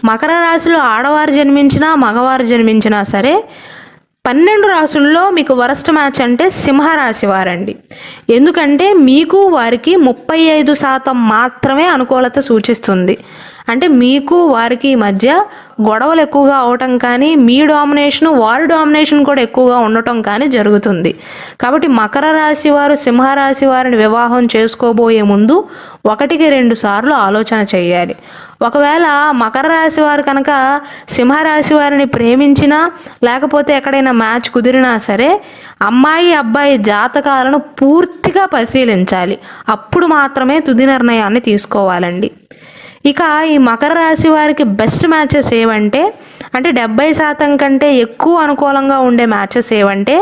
మకర రాశిలో ఆడవారు జన్మించినా మగవారు జన్మించినా సరే 12 రాశుల్లో మీకు వరస్ట్ మ్యాచ్ అంటే సింహరాశి వారండి. ఎందుకంటే మీకు వారికి 35% మాత్రమే అనుకూలత సూచిస్తుంది. అంటే మీకు వారికి మధ్య గొడవలు ఎక్కువగా అవటం కానీ, మీ డామినేషన్ వారి డామినేషన్ కూడా ఎక్కువగా ఉండటం కానీ జరుగుతుంది. కాబట్టి మకర రాశి వారు సింహరాశి వారిని వివాహం చేసుకోబోయే ముందు 1-2 సార్లు ఆలోచన చేయాలి. ఒకవేళ మకర రాశి వారు కనుక సింహరాశి వారిని ప్రేమించినా లేకపోతే ఎక్కడైనా మ్యాచ్ కుదిరినా సరే అమ్మాయి అబ్బాయి జాతకాలను పూర్తిగా పరిశీలించాలి. అప్పుడు మాత్రమే తుది నిర్ణయాన్ని తీసుకోవాలండి. ఇక ఈ మకర రాశి వారికి బెస్ట్ మ్యాచెస్ ఏవంటే 70% కంటే ఎక్కువ అనుకూలంగా ఉండే మ్యాచెస్ ఏవంటే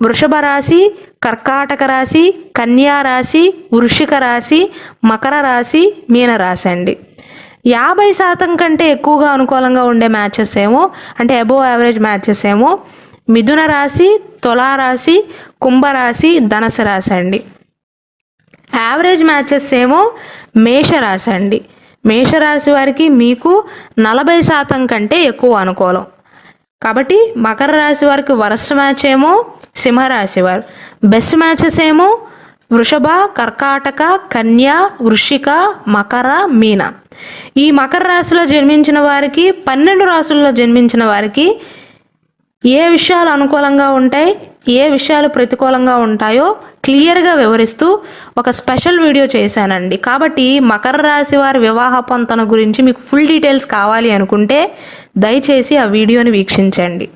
వృషభ రాశి, కర్కాటక రాశి, కన్యా రాశి, వృశ్చిక రాశి, మకర రాశి, మీన రాశి అండి. 50% కంటే ఎక్కువగా అనుకూలంగా ఉండే మ్యాచెస్ ఏమో అబోవ్ యావరేజ్ మ్యాచెస్ ఏమో మిథున రాశి, తులారాశి, కుంభరాశి, ధనుసు రాశి అండి. యావరేజ్ మ్యాచెస్ ఏమో మేషరాశి అండి. మేషరాశి వారికి మీకు 40% కంటే ఎక్కువ అనుకూలం. కాబట్టి మకర రాశి వారికి వరస్ట్ మ్యాచ్ ఏమో సింహరాశి వారు, బెస్ట్ మ్యాచెస్ ఏమో వృషభ, కర్కాటక, కన్య, వృశ్చిక, మకర, మీన. ఈ మకర రాశిలో జన్మించిన వారికి 12 రాశుల్లో జన్మించిన వారికి ఏ విషయాలు అనుకూలంగా ఉంటాయి, ఏ విషయాలు ప్రతికూలంగా ఉంటాయో క్లియర్గా వివరిస్తూ ఒక స్పెషల్ వీడియో చేశానండి. కాబట్టి మకర రాశి వారి వివాహ పొంతన గురించి మీకు ఫుల్ డీటెయిల్స్ కావాలి అనుకుంటే దయచేసి ఆ వీడియోని వీక్షించండి.